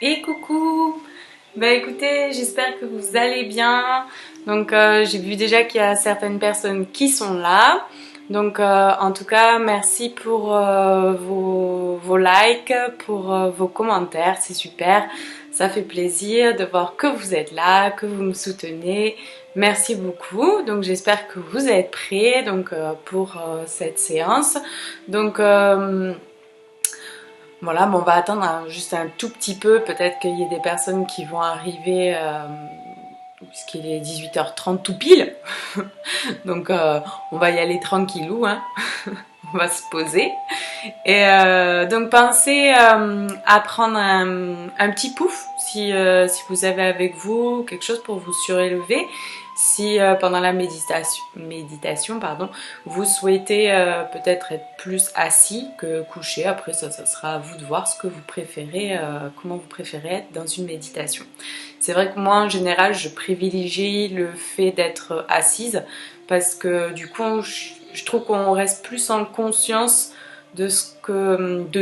Et coucou! Bah écoutez, j'espère que vous allez bien. Donc j'ai vu déjà qu'il y a certaines personnes qui sont là. Donc en tout cas, merci pour vos likes, pour vos commentaires, c'est super. Ça fait plaisir de voir que vous êtes là, que vous me soutenez. Merci beaucoup. Donc j'espère que vous êtes prêts donc, pour cette séance. Donc voilà, bon, on va attendre juste un tout petit peu. Peut-être qu'il y ait des personnes qui vont arriver, puisqu'il est 18h30 tout pile. Donc, on va y aller tranquillou, hein. On va se poser. Et donc, pensez à prendre un petit pouf si vous avez avec vous quelque chose pour vous surélever. Si pendant la méditation pardon, vous souhaitez peut-être être plus assis que couché, après ça sera à vous de voir ce que vous préférez, comment vous préférez être dans une méditation. C'est vrai que moi en général je privilégie le fait d'être assise parce que du coup je trouve qu'on reste plus en conscience de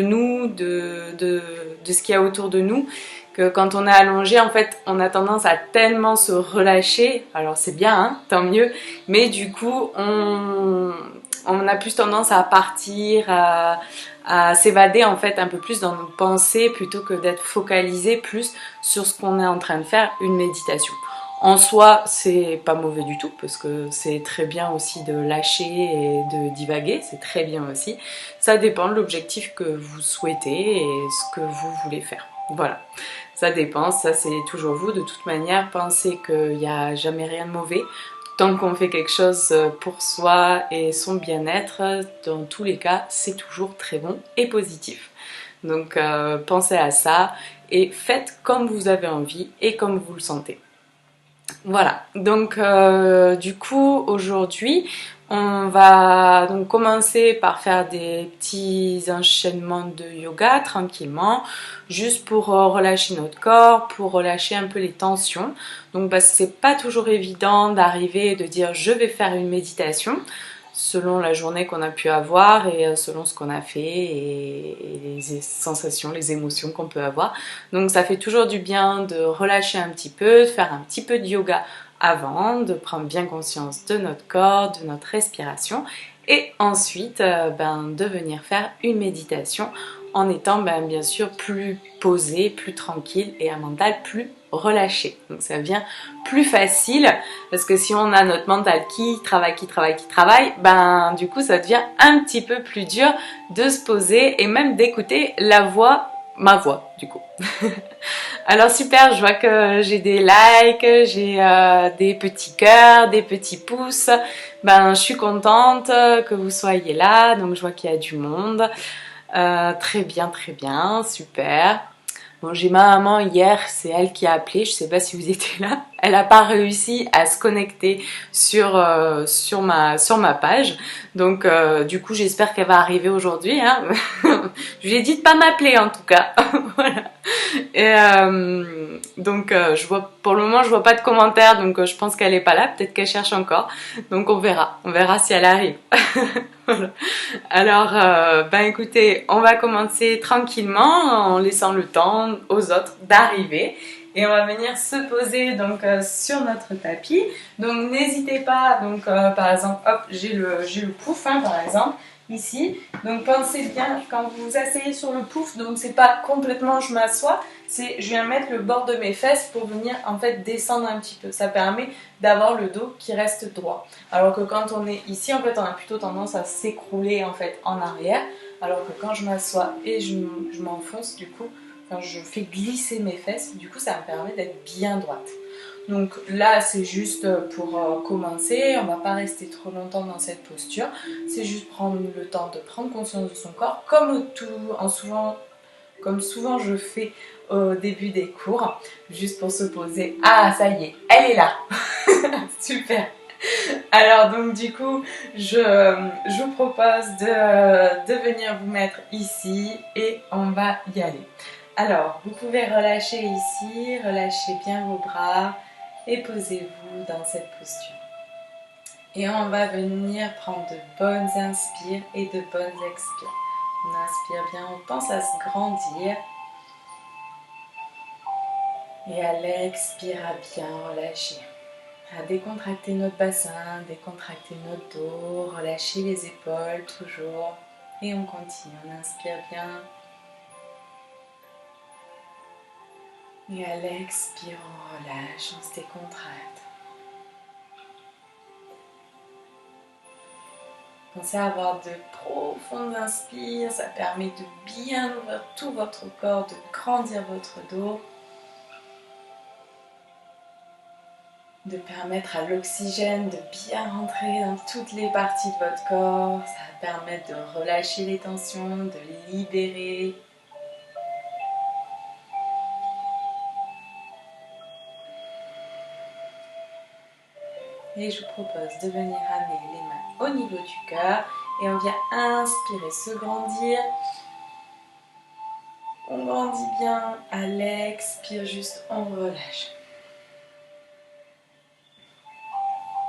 nous, de ce qu'il y a autour de nous, que quand on est allongé, en fait, on a tendance à tellement se relâcher. Alors c'est bien, hein, tant mieux, mais du coup, on a plus tendance à partir, à s'évader en fait un peu plus dans nos pensées plutôt que d'être focalisé plus sur ce qu'on est en train de faire, une méditation. En soi, c'est pas mauvais du tout parce que c'est très bien aussi de lâcher et de divaguer, c'est très bien aussi. Ça dépend de l'objectif que vous souhaitez et ce que vous voulez faire. Voilà, ça dépend, ça c'est toujours vous. De toute manière, pensez qu'il n'y a jamais rien de mauvais. Tant qu'on fait quelque chose pour soi et son bien-être, dans tous les cas, c'est toujours très bon et positif. Donc pensez à ça et faites comme vous avez envie et comme vous le sentez. Voilà, donc du coup aujourd'hui on va donc commencer par faire des petits enchaînements de yoga tranquillement, juste pour relâcher notre corps, pour relâcher un peu les tensions. Donc parce que c'est pas toujours évident d'arriver et de dire je vais faire une méditation selon la journée qu'on a pu avoir et selon ce qu'on a fait et les sensations, les émotions qu'on peut avoir. Donc ça fait toujours du bien de relâcher un petit peu, de faire un petit peu de yoga avant, de prendre bien conscience de notre corps, de notre respiration et ensuite de venir faire une méditation en étant bien sûr plus posé, plus tranquille et un mental plus relâché. Donc ça devient plus facile parce que si on a notre mental qui travaille, du coup ça devient un petit peu plus dur de se poser et même d'écouter ma voix du coup. Alors super, je vois que j'ai des likes, j'ai des petits cœurs, des petits pouces. Je suis contente que vous soyez là, donc je vois qu'il y a du monde. Très bien, super. Bon, j'ai ma maman hier, c'est elle qui a appelé, je sais pas si vous étiez là. Elle n'a pas réussi à se connecter sur ma page. Donc du coup j'espère qu'elle va arriver aujourd'hui. Hein. Je lui ai dit de pas m'appeler en tout cas. Voilà. Et donc pour le moment je vois pas de commentaires, donc je pense qu'elle est pas là, peut-être qu'elle cherche encore. Donc on verra si elle arrive. Voilà. Alors, écoutez, on va commencer tranquillement en laissant le temps aux autres d'arriver. Et on va venir se poser donc sur notre tapis. Donc n'hésitez pas, donc par exemple, hop, j'ai le pouf hein, par exemple ici. Donc pensez bien quand vous vous asseyez sur le pouf, donc c'est pas complètement je m'assois, c'est je viens mettre le bord de mes fesses pour venir en fait descendre un petit peu. Ça permet d'avoir le dos qui reste droit. Alors que quand on est ici, en fait, on a plutôt tendance à s'écrouler en fait en arrière. Alors que quand je m'assois et je m'enfonce, du coup, quand je fais glisser mes fesses, du coup, ça me permet d'être bien droite. Donc là, c'est juste pour commencer. On ne va pas rester trop longtemps dans cette posture. C'est juste prendre le temps de prendre conscience de son corps, comme souvent je fais au début des cours, juste pour se poser. Ah, ça y est, elle est là. Super. Alors donc du coup, je vous propose de venir vous mettre ici et on va y aller. Alors, vous pouvez relâcher ici, relâchez bien vos bras et posez-vous dans cette posture. Et on va venir prendre de bonnes inspires et de bonnes expires. On inspire bien, on pense à se grandir. Et à l'expire, à bien relâcher. À décontracter notre bassin, décontracter notre dos, relâcher les épaules toujours. Et on continue, on inspire bien. Et à l'expire, on relâche, on se décontracte. Pensez à avoir de profondes inspires, ça permet de bien ouvrir tout votre corps, de grandir votre dos, de permettre à l'oxygène de bien rentrer dans toutes les parties de votre corps. Ça va permettre de relâcher les tensions, de libérer. Et je vous propose de venir amener les mains au niveau du cœur et on vient inspirer, se grandir. On grandit bien, à l'expire, juste on relâche.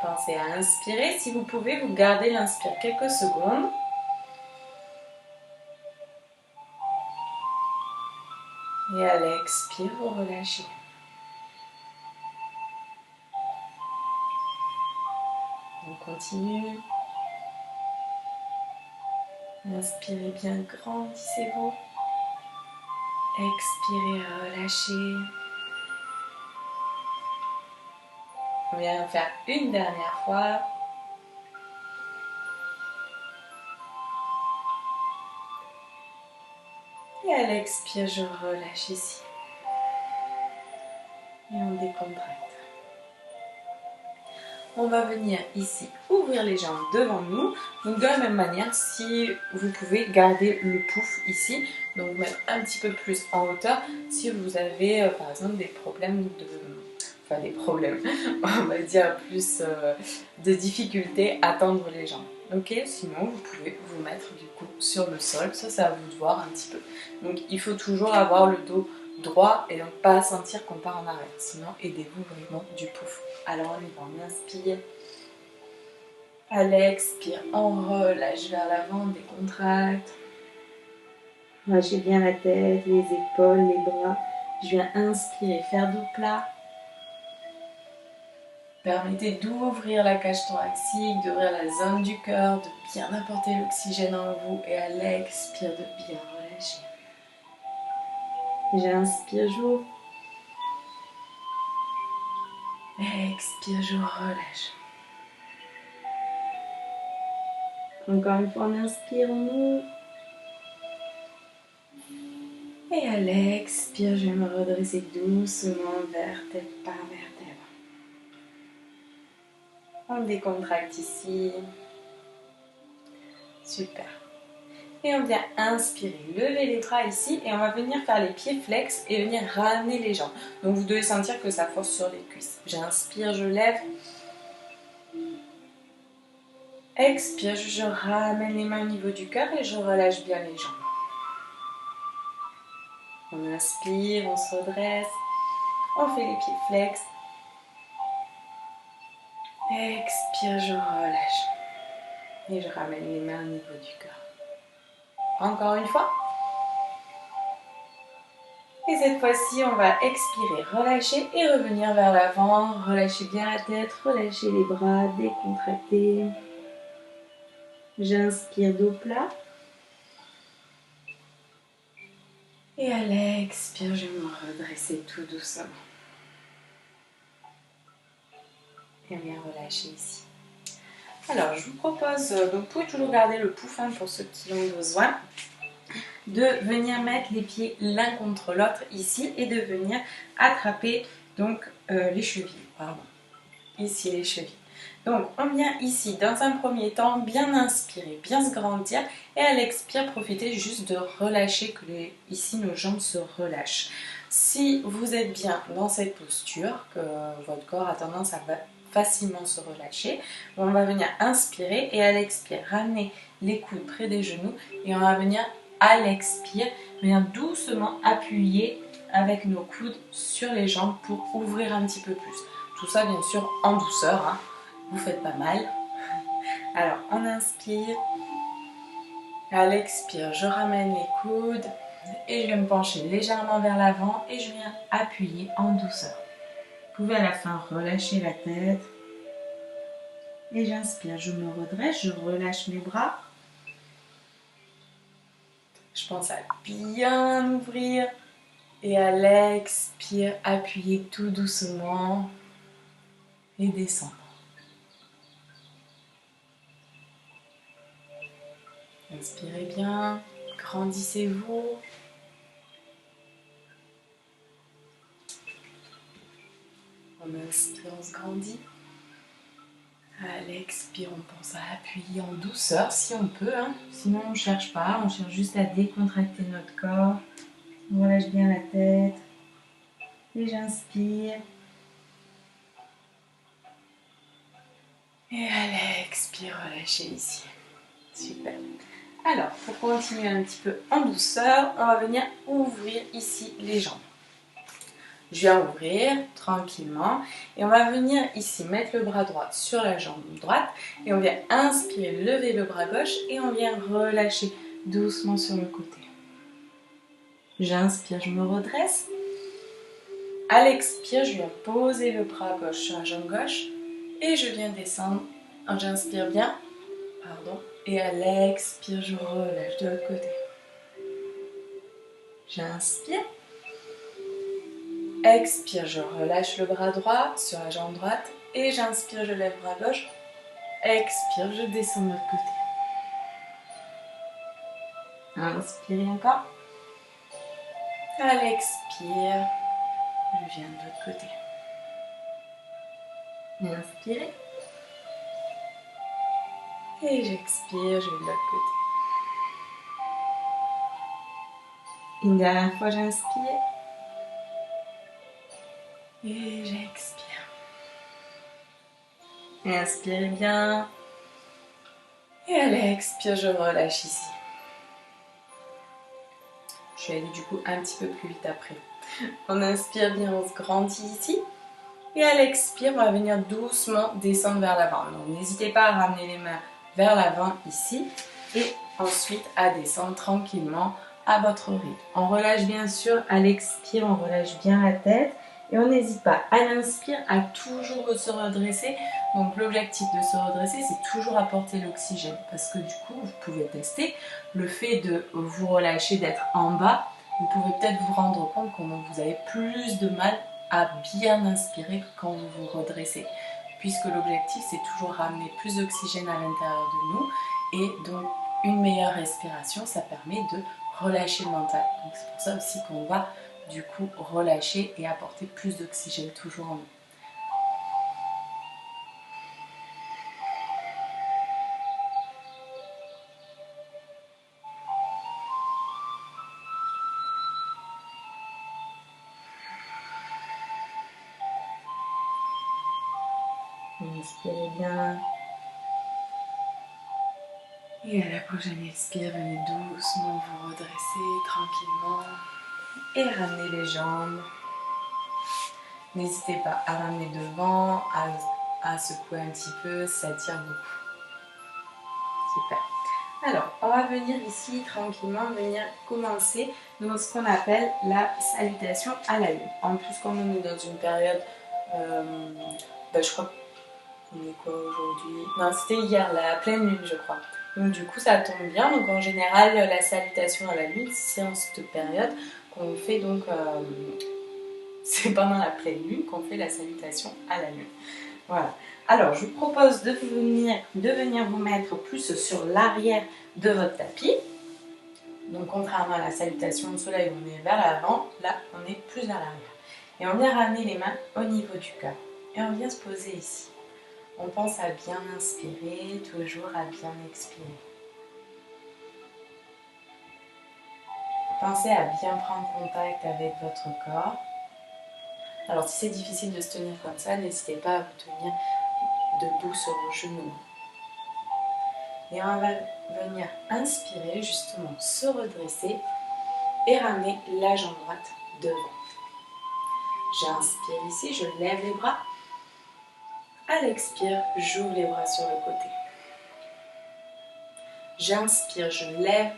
Pensez à inspirer, si vous pouvez, vous gardez l'inspire quelques secondes. Et à l'expire, vous relâchez. On continue. Inspirez bien, grandissez-vous. Expirez, relâchez. On vient faire une dernière fois. Et à l'expire, je relâche ici. Et on décontracte. On va venir ici ouvrir les jambes devant nous. Donc de la même manière, si vous pouvez garder le pouf ici, donc mettre un petit peu plus en hauteur si vous avez par exemple des problèmes enfin des problèmes, on va dire plus de difficultés à tendre les jambes. Ok, sinon vous pouvez vous mettre du coup sur le sol, ça va vous voir un petit peu. Donc il faut toujours avoir le dos droit et donc pas sentir qu'on part en arrière, sinon aidez-vous vraiment du pouf. Alors on y va, on inspire, à l'expire, on relâche vers l'avant, on décontracte. Relâchez bien la tête, les épaules, les bras. Je viens inspirer, faire dos plat. Permettez d'ouvrir la cage thoracique, d'ouvrir la zone du cœur, de bien apporter l'oxygène en vous et à l'expire de bien relâcher. J'inspire, j'ouvre. Expire, je relâche. Encore une fois, on inspire, on ouvre. Et à l'expire, je vais me redresser doucement, vertèbre par vertèbre. On décontracte ici. Super. Et on vient inspirer, lever les bras ici et on va venir faire les pieds flex et venir ramener les jambes. Donc vous devez sentir que ça force sur les cuisses. J'inspire, je lève. Expire, je ramène les mains au niveau du cœur et je relâche bien les jambes. On inspire, on se redresse, on fait les pieds flex. Expire, je relâche. Et je ramène les mains au niveau du cœur. Encore une fois. Et cette fois-ci, on va expirer, relâcher et revenir vers l'avant. Relâchez bien la tête, relâchez les bras, décontractez. J'inspire, dos plat. Et à l'expire, je vais me redresser tout doucement. Et on vient relâcher ici. Alors, je vous propose, donc vous pouvez toujours garder le pouf pour ceux qui ont besoin, de venir mettre les pieds l'un contre l'autre ici et de venir attraper donc les chevilles. Pardon. Ici les chevilles. Donc on vient ici dans un premier temps bien inspirer, bien se grandir et à l'expire profitez juste de relâcher que ici nos jambes se relâchent. Si vous êtes bien dans cette posture, que votre corps a tendance à facilement se relâcher, on va venir inspirer et à l'expire ramener les coudes près des genoux et on va venir à l'expire venir doucement appuyer avec nos coudes sur les jambes pour ouvrir un petit peu plus. Tout ça bien sûr en douceur, hein. Vous faites pas mal. Alors on inspire, à l'expire je ramène les coudes, Et je vais me pencher légèrement vers l'avant et je viens appuyer en douceur. Vous pouvez à la fin relâcher la tête. Et j'inspire, je me redresse, je relâche mes bras. Je pense à bien ouvrir. Et à l'expire, appuyez tout doucement et descendre. Inspirez bien, grandissez-vous. On inspire, on se grandit. À l'expire, on pense à appuyer en douceur si on peut. Sinon, on ne cherche pas, on cherche juste à décontracter notre corps. On relâche bien la tête. Et j'inspire. Et à l'expire, relâchez ici. Super. Alors, pour continuer un petit peu en douceur, on va venir ouvrir ici les jambes. Je viens ouvrir tranquillement et on va venir ici mettre le bras droit sur la jambe droite et on vient inspirer, lever le bras gauche et on vient relâcher doucement sur le côté. J'inspire, je me redresse. À l'expire, je viens poser le bras gauche sur la jambe gauche et je viens descendre. J'inspire bien, et à l'expire, je relâche de l'autre côté. J'inspire. Expire, je relâche le bras droit sur la jambe droite et j'inspire, je lève le bras gauche. Expire, je descends de l'autre côté. Inspirez encore. À l'expire, je viens de l'autre côté. Inspirez. Et j'expire, je vais de l'autre côté. Une dernière fois, j'inspire. Et j'expire. Inspirez bien. Et à l'expire, je relâche ici. Je vais aller du coup un petit peu plus vite après. On inspire bien, on se grandit ici. Et à l'expire, on va venir doucement descendre vers l'avant. Donc n'hésitez pas à ramener les mains vers l'avant ici. Et ensuite à descendre tranquillement à votre rythme. On relâche bien sûr à l'expire, on relâche bien la tête. Et on n'hésite pas à l'inspire à toujours se redresser. Donc l'objectif de se redresser, c'est toujours apporter l'oxygène. Parce que du coup, vous pouvez tester le fait de vous relâcher, d'être en bas. Vous pouvez peut-être vous rendre compte que vous avez plus de mal à bien inspirer que quand vous vous redressez. Puisque l'objectif, c'est toujours ramener plus d'oxygène à l'intérieur de nous. Et donc, une meilleure respiration, ça permet de relâcher le mental. Donc c'est pour ça aussi qu'on va du coup relâcher et apporter plus d'oxygène toujours en nous. Inspirez bien. Et à la prochaine expire, venez doucement vous redresser tranquillement et ramener les jambes. N'hésitez pas à ramener devant, à secouer un petit peu, ça tire beaucoup. Super. Alors, on va venir ici tranquillement, venir commencer dans ce qu'on appelle la salutation à la lune. En plus, comme on est dans une période, je crois qu'on est quoi aujourd'hui? Non, c'était hier, la pleine lune, je crois. Donc du coup, ça tombe bien. Donc en général, la salutation à la lune, c'est en cette période qu'on fait donc... c'est pendant la pleine lune qu'on fait la salutation à la lune. Voilà. Alors, je vous propose de venir vous mettre plus sur l'arrière de votre tapis. Donc, contrairement à la salutation au soleil, on est vers l'avant. Là, on est plus vers l'arrière. Et on vient ramener les mains au niveau du cœur. Et on vient se poser ici. On pense à bien inspirer, toujours à bien expirer. Pensez à bien prendre contact avec votre corps. Alors, si c'est difficile de se tenir comme ça, n'hésitez pas à vous tenir debout sur vos genoux. Et on va venir inspirer, justement, se redresser et ramener la jambe droite devant. J'inspire ici, je lève les bras. À l'expire, j'ouvre les bras sur le côté. J'inspire, je lève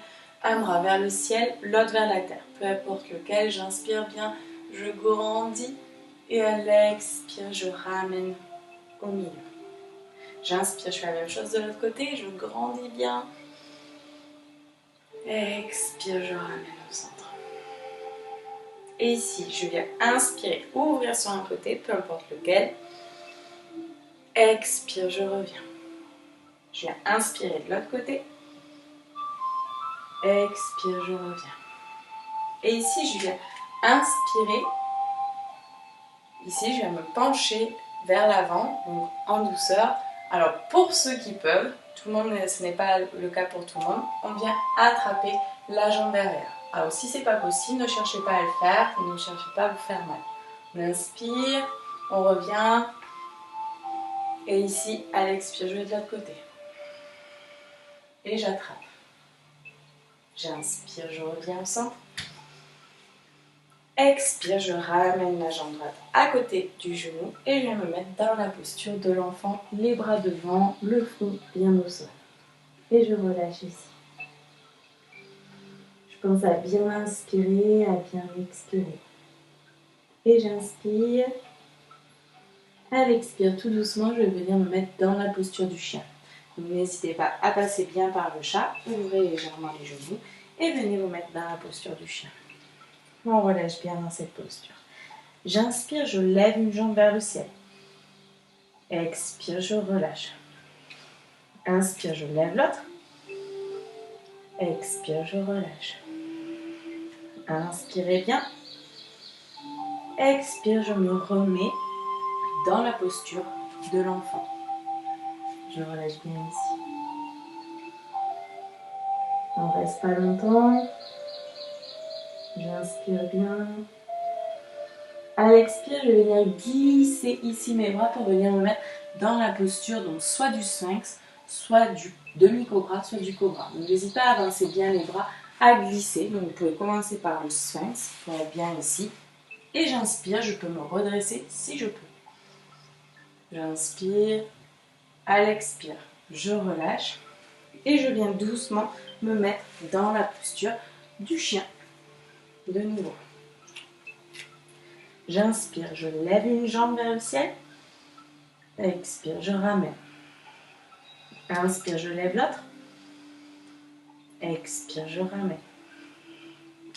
Un bras vers le ciel, l'autre vers la terre. Peu importe lequel, j'inspire bien, je grandis. Et à l'expire, je ramène au milieu. J'inspire, je fais la même chose de l'autre côté, je grandis bien. Expire, je ramène au centre. Et ici, je viens inspirer, ouvrir sur un côté, peu importe lequel. Expire, je reviens. Je viens inspirer de l'autre côté. Expire, je reviens. Et ici, je viens inspirer. Ici, je viens me pencher vers l'avant, donc en douceur. Alors, pour ceux qui peuvent, tout le monde, ce n'est pas le cas pour tout le monde, on vient attraper la jambe derrière. Alors, si ce n'est pas possible, ne cherchez pas à le faire, ne cherchez pas à vous faire mal. On inspire, on revient. Et ici, à l'expire, je vais de l'autre côté. Et j'attrape. J'inspire, je reviens au centre. Expire, je ramène la jambe droite à côté du genou et je vais me mettre dans la posture de l'enfant, les bras devant, le front bien au sol. Et je relâche ici. Je pense à bien inspirer, à bien expirer. Et j'inspire. À l'expire, tout doucement, je vais venir me mettre dans la posture du chien. Donc n'hésitez pas à passer bien par le chat, ouvrez légèrement les genoux et venez vous mettre dans la posture du chien. On relâche bien dans cette posture. J'inspire, je lève une jambe vers le ciel. Expire, je relâche. Inspire, je lève l'autre. Expire, je relâche. Inspirez bien. Expire, je me remets dans la posture de l'enfant. Je relâche bien ici. On ne reste pas longtemps. J'inspire bien. À l'expire, je vais venir glisser ici mes bras pour venir me mettre dans la posture, donc soit du sphinx, soit du demi-cobra, soit du cobra. Donc n'hésitez pas à avancer bien les bras, à glisser. Donc vous pouvez commencer par le sphinx pour être bien ici. Et j'inspire, je peux me redresser si je peux. J'inspire, à l'expire, je relâche. Et je viens doucement me mettre dans la posture du chien. De nouveau. J'inspire, je lève une jambe vers le ciel. Expire, je ramène. Inspire, je lève l'autre. Expire, je ramène.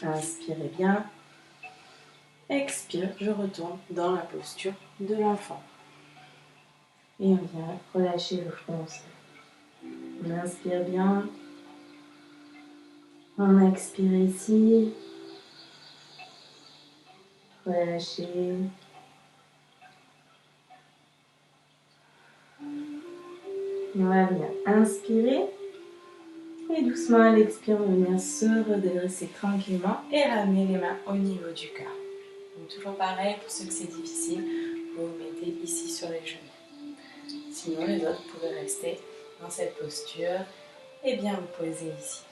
Inspirez bien. Expire, je retourne dans la posture de l'enfant. Et on vient relâcher le front. On inspire bien. On expire ici. Relâchez. On va venir inspirer. Et doucement à l'expire, on va venir se redresser tranquillement et ramener les mains au niveau du cœur. Donc toujours pareil, pour ceux que c'est difficile, vous vous mettez ici sur les genoux. Sinon les autres, vous pouvez rester dans cette posture et bien vous poser ici.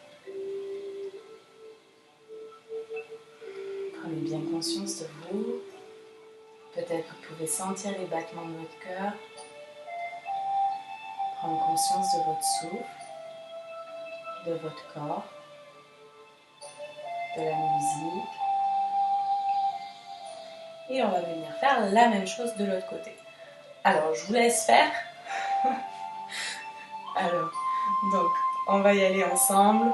Prenez bien conscience de vous. Peut-être vous pouvez sentir les battements de votre cœur. Prendre conscience de votre souffle, de votre corps, de la musique. Et on va venir faire la même chose de l'autre côté. Alors, je vous laisse faire. Alors, donc, on va y aller ensemble.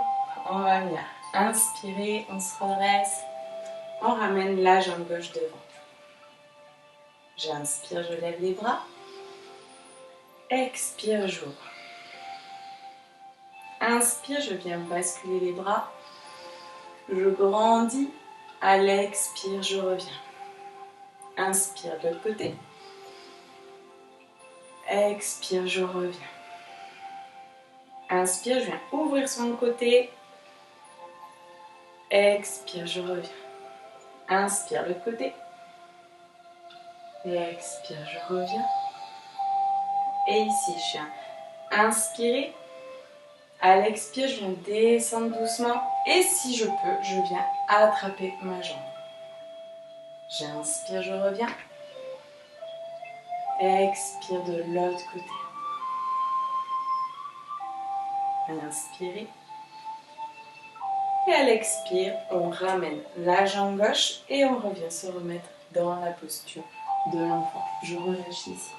On va venir inspirer, on se redresse. On ramène la jambe gauche devant. J'inspire, je lève les bras. Expire, j'ouvre. Inspire, je viens basculer les bras. Je grandis. À l'expire, je reviens. Inspire de l'autre côté. Expire, je reviens. Inspire, je viens ouvrir sur un côté. Expire, je reviens. Inspire de l'autre côté. Expire, je reviens. Et ici, je viens inspirer. À l'expire, je viens descendre doucement. Et si je peux, je viens attraper ma jambe. J'inspire, je reviens. Expire de l'autre côté. Inspirez. Et à l'expire, on ramène la jambe gauche et on revient se remettre dans la posture de l'enfant. Je relâche ici.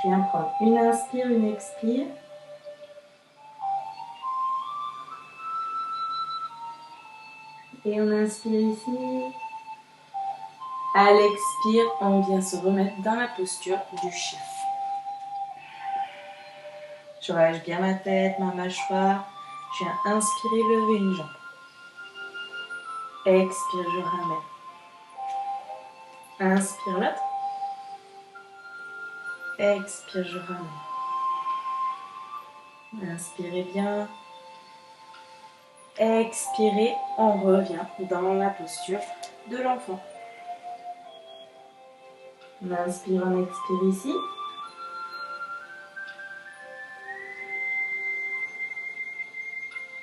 Je viens prendre une inspire, une expire. Et on inspire ici. À l'expire, on vient se remettre dans la posture du chien. Je relâche bien ma tête, ma mâchoire. Je viens inspirer, lever une jambe. Expire, je ramène. Inspire l'autre. Expire, je ramène. Inspirez bien. Expirez, on revient dans la posture de l'enfant. On inspire, on expire ici.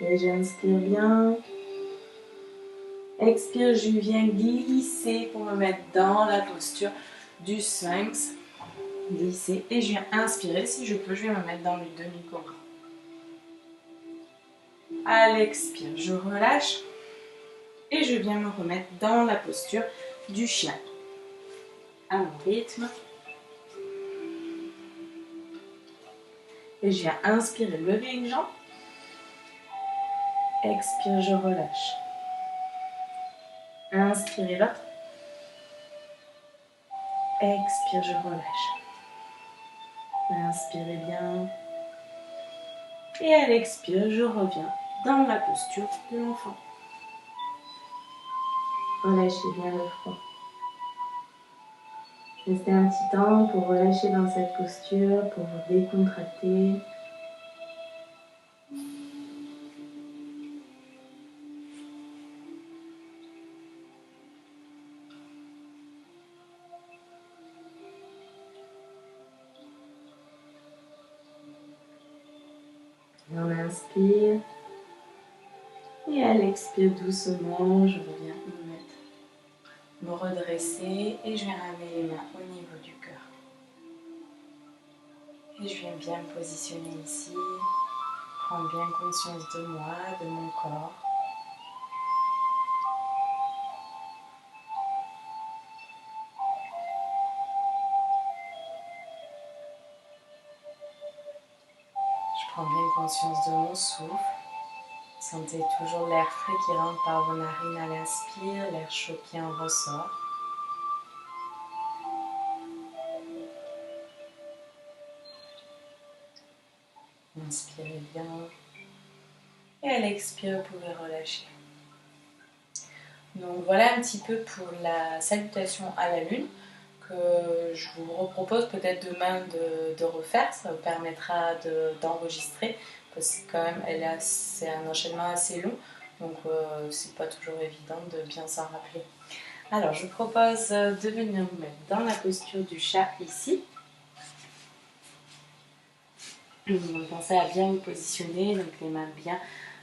Et j'inspire bien. Expire, je viens glisser pour me mettre dans la posture du sphinx. Glisser et je viens inspirer. Si je peux, je viens me mettre dans le demi-cobra. À l'expire, je relâche et je viens me remettre dans la posture du chien. À mon rythme. Et je viens inspirer, lever une jambe. Expire, je relâche. Inspirez l'autre. Expire, je relâche. Inspirez bien. Et à l'expire, je reviens dans la posture de l'enfant. Relâchez bien le front. Restez un petit temps pour relâcher dans cette posture, pour vous décontracter. On inspire. Et à l'expire doucement, je reviens me redresser et je viens ramener les mains au niveau du cœur. Et je viens bien me positionner ici, prendre bien conscience de moi, de mon corps. Je prends bien conscience de mon souffle. Sentez toujours l'air frais qui rentre par vos narines à l'inspire, l'air chaud qui en ressort. Inspirez bien. Et à l'expire, vous pouvez relâcher. Donc voilà un petit peu pour la salutation à la lune que je vous repropose peut-être demain de refaire. Ça vous permettra d'enregistrer parce que quand même c'est un enchaînement assez long. Donc c'est pas toujours évident de bien s'en rappeler. Alors je vous propose de venir vous mettre dans la posture du chat ici. Donc pensez à bien vous positionner, donc les mains bien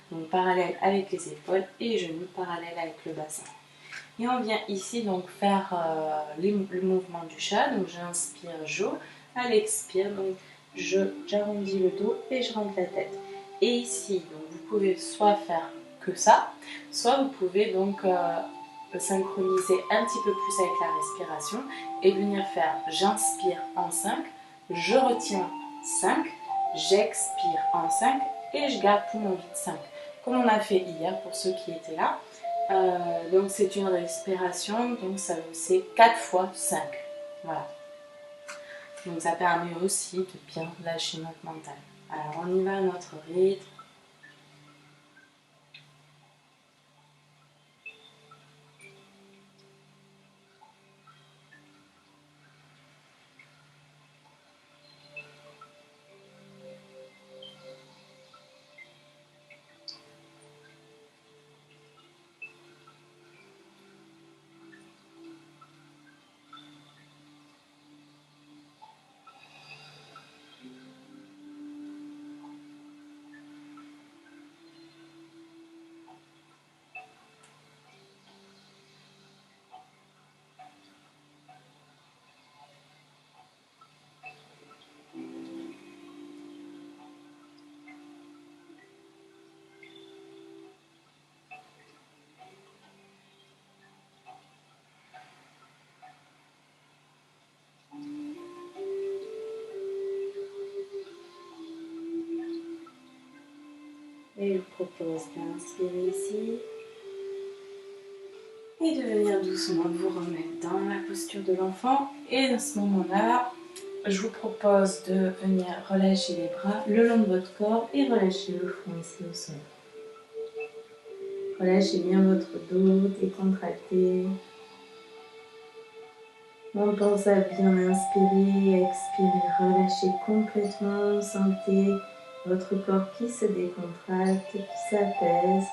donc parallèles avec les épaules et genoux parallèles avec le bassin. Et on vient ici donc faire le mouvement du chat. Donc j'inspire, j'ouvre. À l'expire, donc j'arrondis le dos et je rentre la tête. Et ici, donc vous pouvez soit faire que ça, soit vous pouvez donc synchroniser un petit peu plus avec la respiration et venir faire j'inspire en 5, je retiens 5, j'expire en 5 et je garde poumon vide 5. Comme on a fait hier pour ceux qui étaient là. Donc c'est une respiration, donc c'est 4 fois 5. Voilà. Donc ça permet aussi de bien lâcher notre mental. Alors on y va à notre rythme. Et je vous propose d'inspirer ici et de venir doucement vous remettre dans la posture de l'enfant. Et à ce moment-là, je vous propose de venir relâcher les bras le long de votre corps et relâcher le front ici au sol. Relâchez bien votre dos, décontracté. On pense à bien inspirer, expirer, relâcher complètement. Sentez votre corps qui se décontracte, qui s'apaise.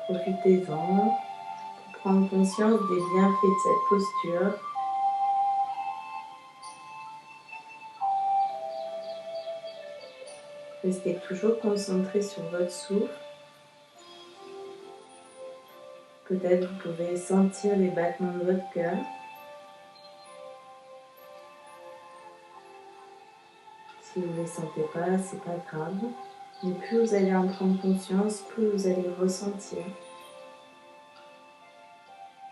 Profitez-en pour prendre conscience des bienfaits de cette posture. Restez toujours concentré sur votre souffle. Peut-être vous pouvez sentir les battements de votre cœur. Si vous ne les sentez pas, c'est pas grave. Mais plus vous allez en prendre conscience, plus vous allez ressentir.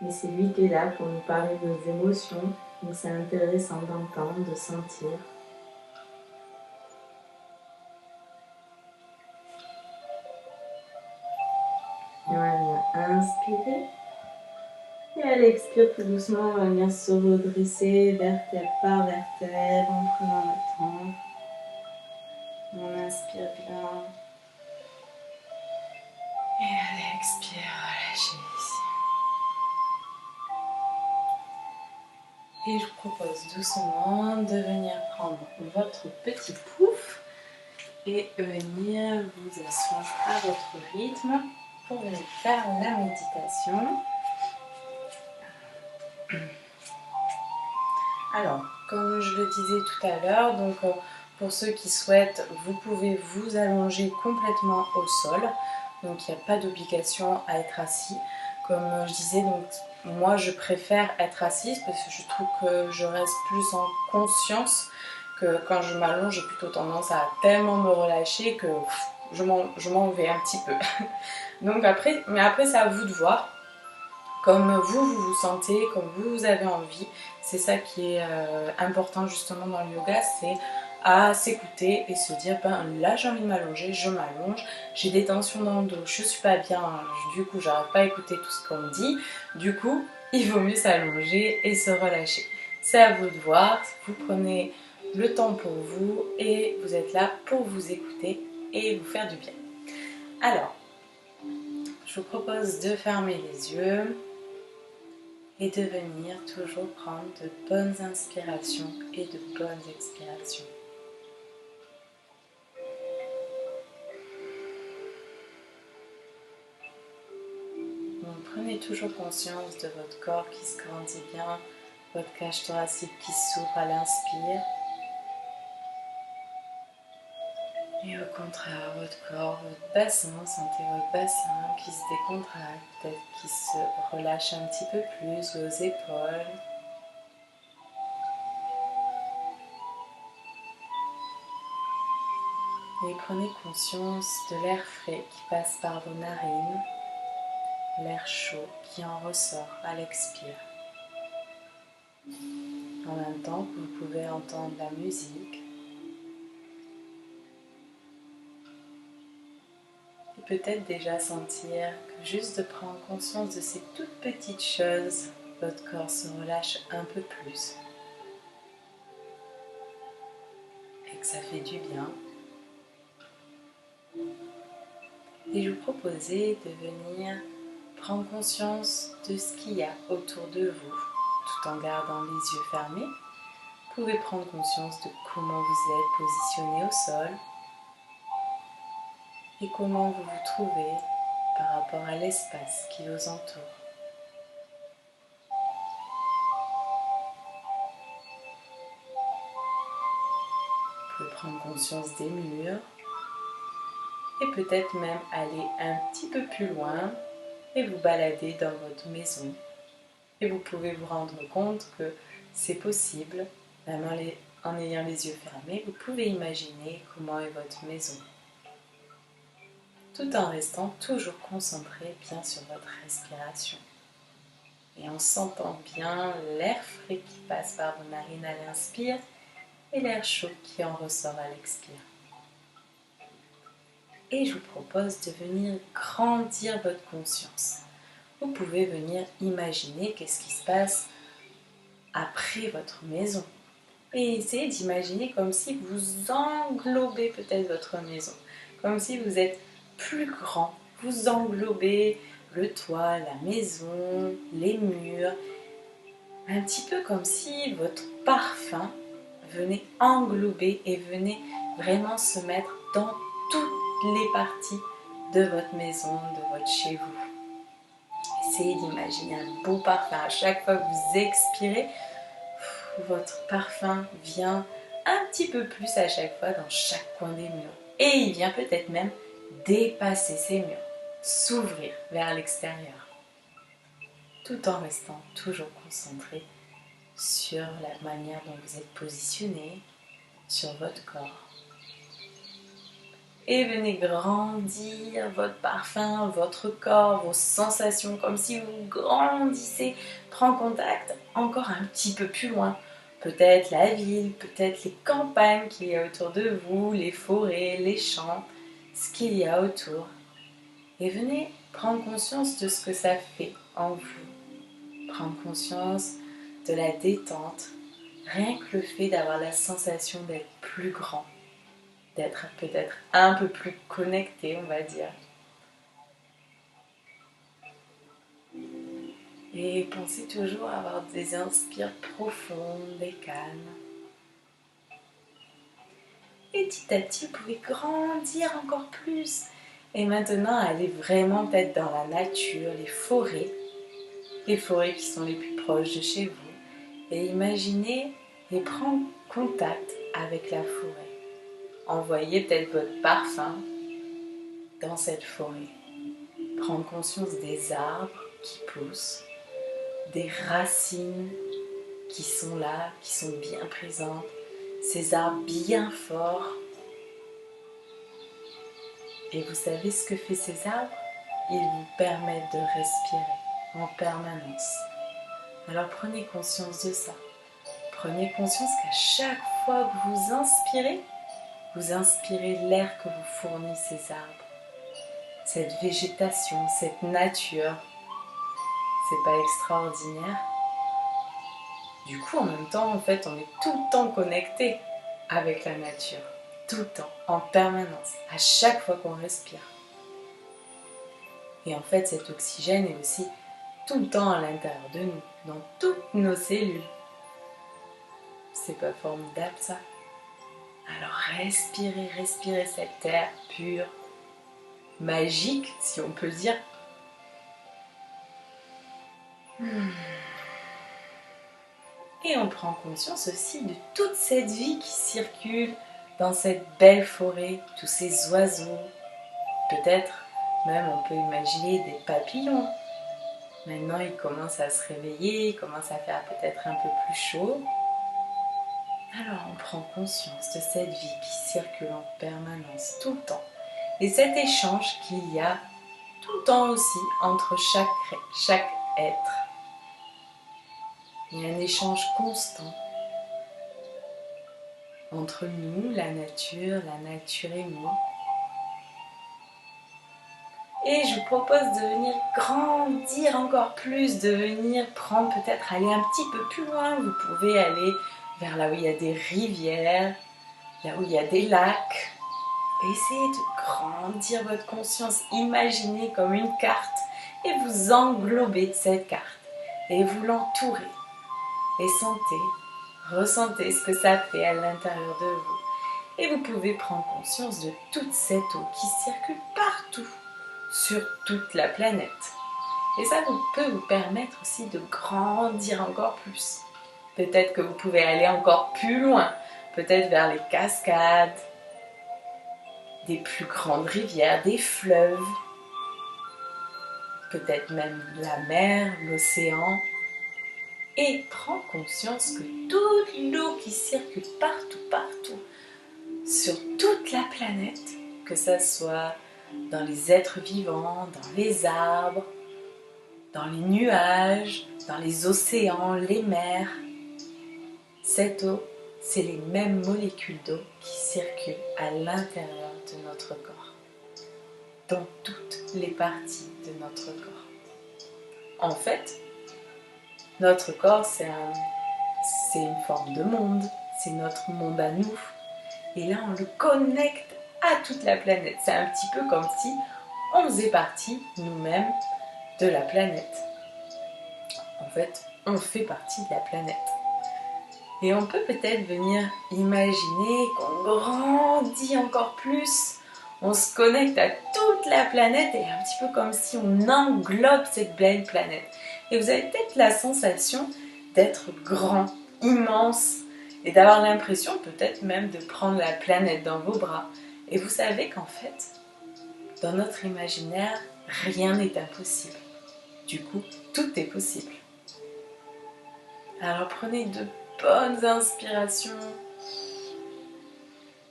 Mais c'est lui qui est là pour nous parler de nos émotions. Donc c'est intéressant d'entendre, de sentir. Et on va venir inspirer. Et à l'expire, tout doucement, on va venir se redresser vertèbre par vertèbre en prenant le temps. On inspire bien. Et à l'expire, relâchez ici. Et je vous propose doucement de venir prendre votre petit pouf et venir vous asseoir à votre rythme pour venir faire la méditation. Alors, comme je le disais tout à l'heure, donc pour ceux qui souhaitent, vous pouvez vous allonger complètement au sol. Donc il n'y a pas d'obligation à être assis. Comme je disais, donc moi je préfère être assise parce que je trouve que je reste plus en conscience que quand je m'allonge, j'ai plutôt tendance à tellement me relâcher que je m'en vais un petit peu. Donc après, mais après c'est à vous de voir. Comme vous vous sentez, comme vous avez envie. C'est ça qui est important justement dans le yoga, c'est à s'écouter et se dire ben là j'ai envie de m'allonger, je m'allonge, j'ai des tensions dans le dos, je suis pas bien, du coup j'arrive pas à écouter tout ce qu'on me dit, du coup il vaut mieux s'allonger et se relâcher. C'est à vous de voir, vous prenez le temps pour vous et vous êtes là pour vous écouter et vous faire du bien. Alors, je vous propose de fermer les yeux et de venir toujours prendre de bonnes inspirations et de bonnes expirations. Donc, prenez toujours conscience de votre corps qui se grandit bien, votre cage thoracique qui s'ouvre à l'inspire. Et au contraire, votre corps, votre bassin, sentez votre bassin qui se décontracte, peut-être qui se relâche un petit peu plus, vos épaules. Et prenez conscience de l'air frais qui passe par vos narines, l'air chaud qui en ressort à l'expire. En même temps que vous pouvez entendre la musique et peut-être déjà sentir que juste de prendre conscience de ces toutes petites choses, votre corps se relâche un peu plus et que ça fait du bien. Et je vous proposais de venir prendre conscience de ce qu'il y a autour de vous, tout en gardant les yeux fermés. Vous pouvez prendre conscience de comment vous êtes positionné au sol et comment vous vous trouvez par rapport à l'espace qui vous entoure. Vous pouvez prendre conscience des murs et peut-être même aller un petit peu plus loin et vous balader dans votre maison. Et vous pouvez vous rendre compte que c'est possible, même en ayant les yeux fermés, vous pouvez imaginer comment est votre maison. Tout en restant toujours concentré bien sur votre respiration. Et en sentant bien l'air frais qui passe par vos narines à l'inspire et l'air chaud qui en ressort à l'expire. Et je vous propose de venir grandir votre conscience. Vous pouvez venir imaginer qu'est-ce qui se passe après votre maison. Et essayez d'imaginer comme si vous englobez peut-être votre maison. Comme si vous êtes plus grand. Vous englobez le toit, la maison, les murs. Un petit peu comme si votre parfum venait englober et venait vraiment se mettre dans toutes les parties de votre maison, de votre chez vous. Essayez d'imaginer un beau parfum. À chaque fois que vous expirez, votre parfum vient un petit peu plus à chaque fois dans chaque coin des murs. Et il vient peut-être même dépasser ces murs, s'ouvrir vers l'extérieur, tout en restant toujours concentré sur la manière dont vous êtes positionné, sur votre corps. Et venez grandir votre parfum, votre corps, vos sensations, comme si vous grandissez, prendre contact encore un petit peu plus loin. Peut-être la ville, peut-être les campagnes qu'il y a autour de vous, les forêts, les champs, ce qu'il y a autour. Et venez prendre conscience de ce que ça fait en vous. Prendre conscience de la détente, rien que le fait d'avoir la sensation d'être plus grand, d'être peut-être un peu plus connecté, on va dire. Et pensez toujours à avoir des inspires profondes et calmes. Et petit à petit, vous pouvez grandir encore plus. Et maintenant, aller vraiment peut-être dans la nature, les forêts qui sont les plus proches de chez vous. Et imaginez et prendre contact avec la forêt. Envoyez peut-être votre parfum dans cette forêt. Prendre conscience des arbres qui poussent, des racines qui sont là, qui sont bien présentes, ces arbres bien forts. Et vous savez ce que fait ces arbres? Ils vous permettent de respirer en permanence. Alors prenez conscience de ça. Prenez conscience qu'à chaque fois que vous inspirez l'air que vous fournissent ces arbres. Cette végétation, cette nature, c'est pas extraordinaire? Du coup, en même temps, en fait, on est tout le temps connecté avec la nature. Tout le temps, en permanence, à chaque fois qu'on respire. Et en fait, cet oxygène est aussi tout le temps à l'intérieur de nous, dans toutes nos cellules. C'est pas formidable ça? Alors respirez cet air pur, magique, si on peut le dire. Et on prend conscience aussi de toute cette vie qui circule dans cette belle forêt, tous ces oiseaux. Peut-être même on peut imaginer des papillons. Maintenant ils commencent à se réveiller, ils commencent à faire peut-être un peu plus chaud. Alors on prend conscience de cette vie qui circule en permanence, tout le temps. Et cet échange qu'il y a tout le temps aussi entre chaque être. Il y a un échange constant entre nous, la nature et nous. Et je vous propose de venir grandir encore plus, de venir prendre peut-être aller un petit peu plus loin. Vous pouvez aller vers là où il y a des rivières, là où il y a des lacs. Essayez de grandir votre conscience, imaginez comme une carte et vous englobez cette carte et vous l'entourez. Et ressentez ce que ça fait à l'intérieur de vous. Et vous pouvez prendre conscience de toute cette eau qui circule partout sur toute la planète. Et ça peut vous permettre aussi de grandir encore plus. Peut-être que vous pouvez aller encore plus loin, peut-être vers les cascades, des plus grandes rivières, des fleuves, peut-être même la mer, l'océan. Et prends conscience que toute l'eau qui circule partout, sur toute la planète, que ça soit dans les êtres vivants, dans les arbres, dans les nuages, dans les océans, les mers, cette eau c'est les mêmes molécules d'eau qui circulent à l'intérieur de notre corps, dans toutes les parties de notre corps. En fait, notre corps, c'est une forme de monde, c'est notre monde à nous. Et là, on le connecte à toute la planète. C'est un petit peu comme si on faisait partie, nous-mêmes, de la planète. En fait, on fait partie de la planète. Et on peut peut-être venir imaginer qu'on grandit encore plus. On se connecte à toute la planète et un petit peu comme si on englobe cette belle planète. Et vous avez peut-être la sensation d'être grand, immense, et d'avoir l'impression peut-être même de prendre la planète dans vos bras. Et vous savez qu'en fait, dans notre imaginaire, rien n'est impossible. Du coup, tout est possible. Alors prenez de bonnes inspirations.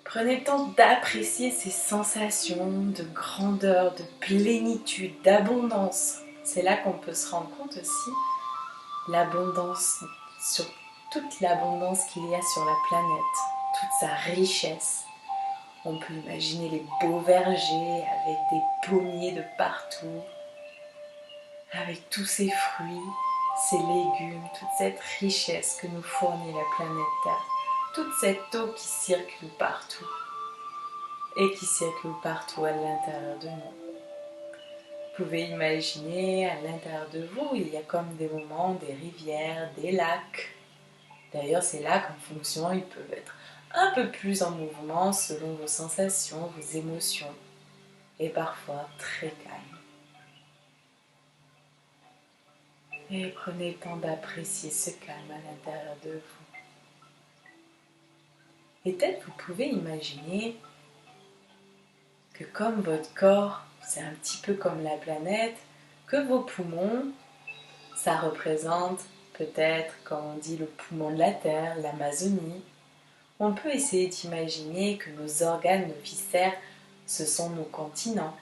Prenez le temps d'apprécier ces sensations de grandeur, de plénitude, d'abondance. C'est là qu'on peut se rendre compte aussi l'abondance, sur toute l'abondance qu'il y a sur la planète, toute sa richesse. On peut imaginer les beaux vergers avec des pommiers de partout, avec tous ces fruits, ces légumes, toute cette richesse que nous fournit la planète Terre, toute cette eau qui circule partout et qui circule partout à l'intérieur de nous. Vous pouvez imaginer à l'intérieur de vous, il y a comme des moments, des rivières, des lacs. D'ailleurs, ces lacs, en fonction, ils peuvent être un peu plus en mouvement selon vos sensations, vos émotions, et parfois très calmes. Et prenez le temps d'apprécier ce calme à l'intérieur de vous. Et peut-être vous pouvez imaginer que comme votre corps, c'est un petit peu comme la planète, que vos poumons, ça représente peut-être, comme on dit, le poumon de la Terre, l'Amazonie. On peut essayer d'imaginer que nos organes, nos viscères, ce sont nos continents.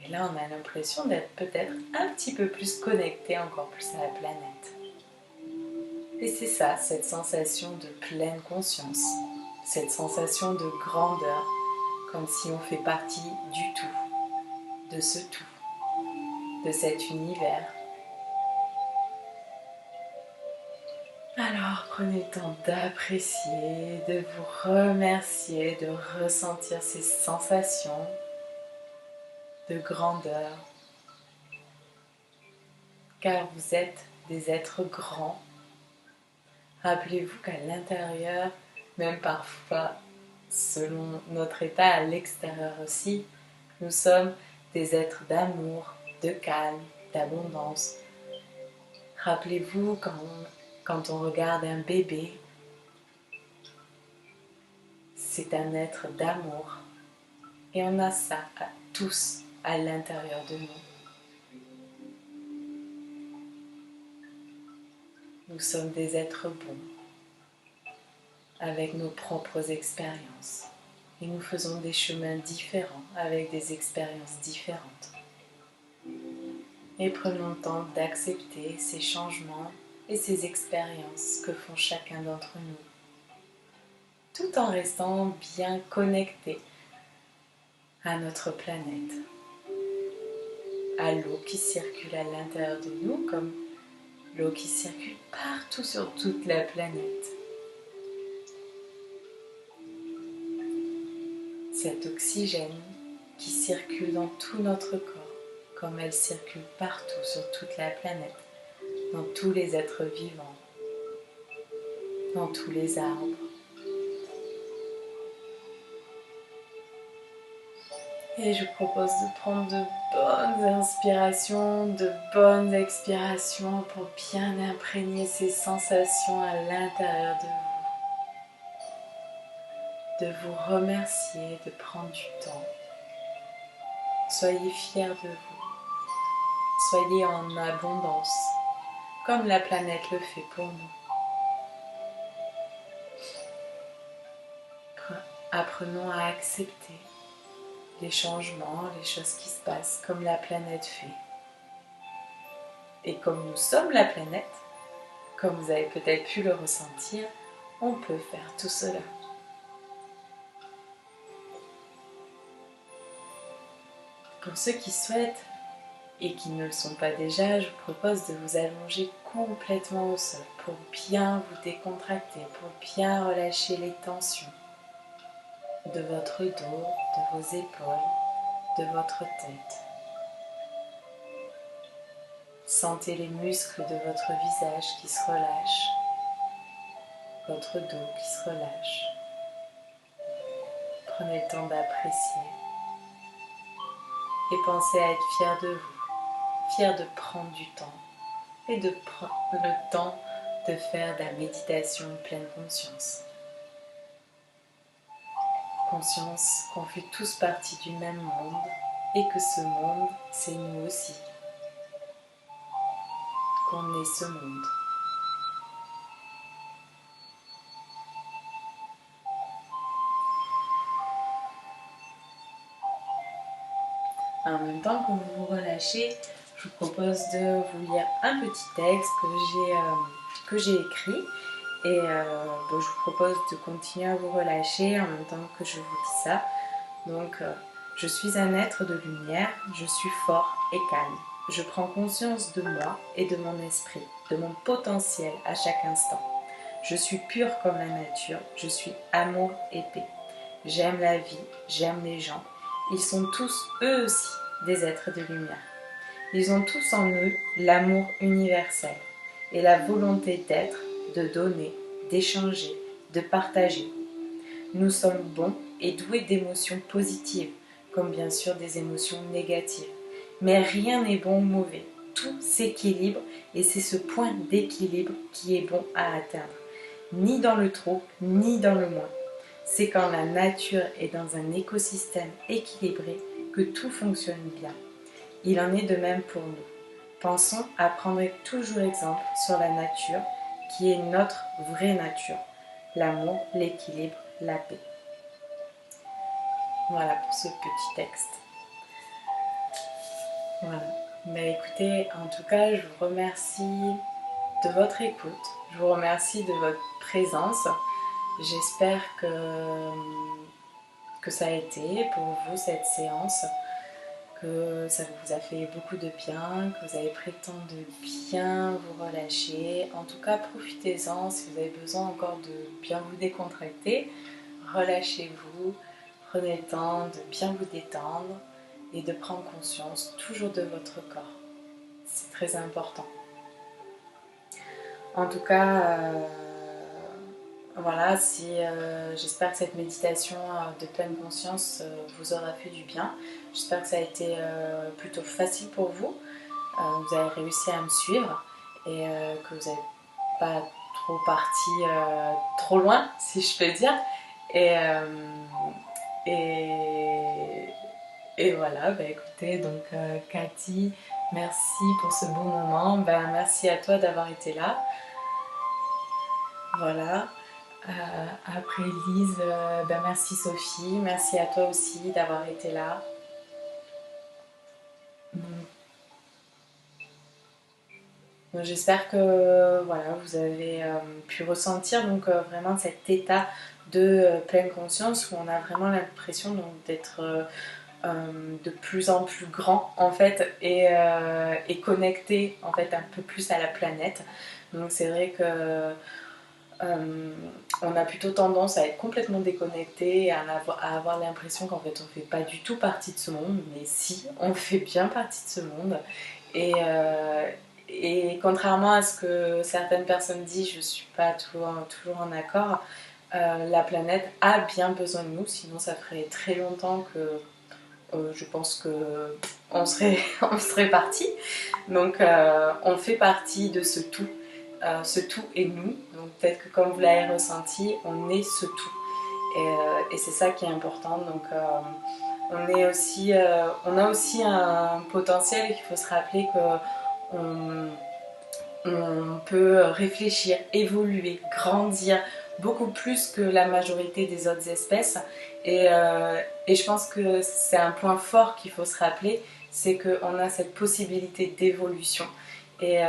Et là, on a l'impression d'être peut-être un petit peu plus connecté encore plus à la planète. Et c'est ça, cette sensation de pleine conscience, cette sensation de grandeur, comme si on fait partie du tout, de ce tout, de cet univers. Alors, prenez le temps d'apprécier, de vous remercier, de ressentir ces sensations de grandeur, car vous êtes des êtres grands. Rappelez-vous qu'à l'intérieur, même parfois selon notre état à l'extérieur aussi, nous sommes des êtres d'amour, de calme, d'abondance. Rappelez-vous quand on regarde un bébé, c'est un être d'amour. Et on a ça tous à l'intérieur de nous. Nous sommes des êtres bons, avec nos propres expériences. Et nous faisons des chemins différents, avec des expériences différentes. Et prenons le temps d'accepter ces changements et ces expériences que font chacun d'entre nous, tout en restant bien connectés à notre planète, à l'eau qui circule à l'intérieur de nous, comme l'eau qui circule partout sur toute la planète. Cet oxygène qui circule dans tout notre corps, comme elle circule partout sur toute la planète, dans tous les êtres vivants, dans tous les arbres. Et je propose de prendre de bonnes inspirations, de bonnes expirations pour bien imprégner ces sensations à l'intérieur de vous. De vous remercier, de prendre du temps. Soyez fiers de vous. Soyez en abondance, comme la planète le fait pour nous. Apprenons à accepter les changements, les choses qui se passent comme la planète fait. Et comme nous sommes la planète, comme vous avez peut-être pu le ressentir, on peut faire tout cela. Pour ceux qui souhaitent et qui ne le sont pas déjà, je vous propose de vous allonger complètement au sol pour bien vous décontracter, pour bien relâcher les tensions de votre dos, de vos épaules, de votre tête. Sentez les muscles de votre visage qui se relâchent, votre dos qui se relâche. Prenez le temps d'apprécier et pensez à être fier de vous, fier de prendre du temps et de prendre le temps de faire de la méditation en pleine conscience. Conscience qu'on fait tous partie du même monde et que ce monde, c'est nous aussi. Qu'on est ce monde. En même temps que vous vous relâchez, je vous propose de vous lire un petit texte que j'ai écrit et je vous propose de continuer à vous relâcher en même temps que je vous dis ça. Donc, je suis un être de lumière, je suis fort et calme. Je prends conscience de moi et de mon esprit, de mon potentiel à chaque instant. Je suis pure comme la nature, je suis amour et paix. J'aime la vie, j'aime les gens. Ils sont tous, eux aussi, des êtres de lumière. Ils ont tous en eux l'amour universel et la volonté d'être, de donner, d'échanger, de partager. Nous sommes bons et doués d'émotions positives, comme bien sûr des émotions négatives. Mais rien n'est bon ou mauvais. Tout s'équilibre et c'est ce point d'équilibre qui est bon à atteindre. Ni dans le trop, ni dans le moins. C'est quand la nature est dans un écosystème équilibré que tout fonctionne bien. Il en est de même pour nous. Pensons à prendre toujours exemple sur la nature qui est notre vraie nature. L'amour, l'équilibre, la paix. Voilà pour ce petit texte. Voilà. Mais écoutez, en tout cas, je vous remercie de votre écoute. Je vous remercie de votre présence. J'espère que ça a été pour vous cette séance, que ça vous a fait beaucoup de bien, que vous avez pris le temps de bien vous relâcher. En tout cas, profitez-en si vous avez besoin encore de bien vous décontracter. Relâchez-vous, prenez le temps de bien vous détendre et de prendre conscience toujours de votre corps. C'est très important. En tout cas, voilà, j'espère que cette méditation de pleine conscience vous aura fait du bien. J'espère que ça a été plutôt facile pour vous. Vous avez réussi à me suivre et que vous n'êtes pas trop parti trop loin, si je peux dire. Et, et, et voilà, écoutez, donc Cathy, merci pour ce beau moment. Merci à toi d'avoir été là. Voilà. Après Lise, merci Sophie, merci à toi aussi d'avoir été là. Donc, j'espère que voilà, vous avez pu ressentir donc, vraiment cet état de pleine conscience où on a vraiment l'impression d'être de plus en plus grand en fait et connecté en fait un peu plus à la planète. Donc c'est vrai que on a plutôt tendance à être complètement déconnecté, à avoir l'impression qu'en fait on fait pas du tout partie de ce monde, mais si, on fait bien partie de ce monde. Et contrairement à ce que certaines personnes disent, je suis pas toujours en accord, la planète a bien besoin de nous, sinon ça ferait très longtemps que je pense que on serait parti. Donc on fait partie de ce tout. Ce tout est nous. Donc peut-être que comme vous l'avez ressenti, on est ce tout. Et c'est ça qui est important. Donc on a aussi un potentiel et qu'il faut se rappeler que on peut réfléchir, évoluer, grandir beaucoup plus que la majorité des autres espèces. Et je pense que c'est un point fort qu'il faut se rappeler, c'est qu'on a cette possibilité d'évolution. Et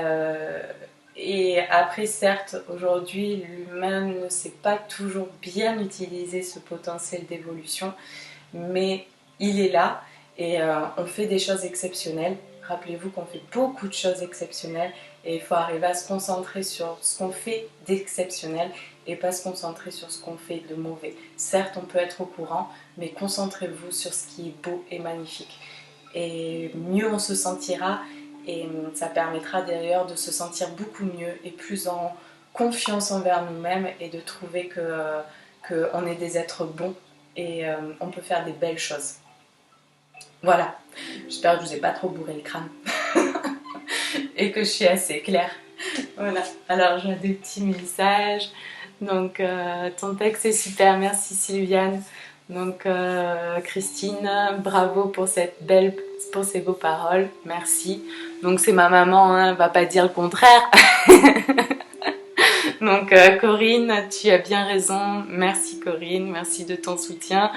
Et après, certes, aujourd'hui, l'humain ne sait pas toujours bien utiliser ce potentiel d'évolution, mais il est là et on fait des choses exceptionnelles. Rappelez-vous qu'on fait beaucoup de choses exceptionnelles et il faut arriver à se concentrer sur ce qu'on fait d'exceptionnel et pas se concentrer sur ce qu'on fait de mauvais. Certes, on peut être au courant, mais concentrez-vous sur ce qui est beau et magnifique. Et mieux on se sentira et ça permettra d'ailleurs de se sentir beaucoup mieux et plus en confiance envers nous-mêmes et de trouver qu'on est des êtres bons et on peut faire des belles choses. Voilà, j'espère que je vous ai pas trop bourré le crâne et que je suis assez claire. Voilà, alors j'ai des petits messages. Donc ton texte est super, merci Sylviane. Donc Christine, bravo pour pour ces beaux paroles, merci. Donc c'est ma maman, hein, elle va pas dire le contraire. Donc Corinne, tu as bien raison, merci Corinne, merci de ton soutien.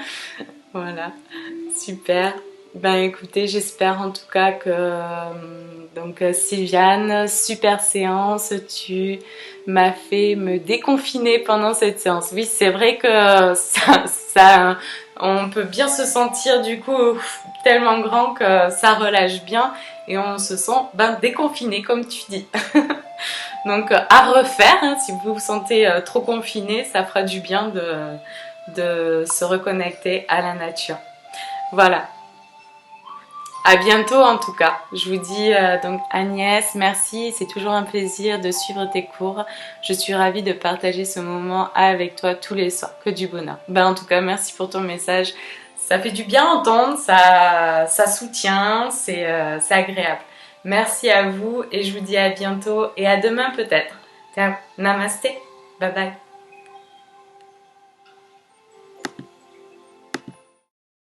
Voilà, super. Ben écoutez, j'espère en tout cas que donc Sylviane, super séance, tu m'as fait me déconfiner pendant cette séance. Oui, c'est vrai que on peut bien se sentir du coup tellement grand que ça relâche bien et on se sent déconfiné comme tu dis. Donc à refaire, hein, si vous vous sentez trop confiné, ça fera du bien de se reconnecter à la nature. Voilà. À bientôt en tout cas. Je vous dis donc Agnès, merci. C'est toujours un plaisir de suivre tes cours. Je suis ravie de partager ce moment avec toi tous les soirs. Que du bonheur. En tout cas, merci pour ton message. Ça fait du bien à entendre, ça soutient, c'est agréable. Merci à vous et je vous dis à bientôt et à demain peut-être. Ciao, namasté, bye bye.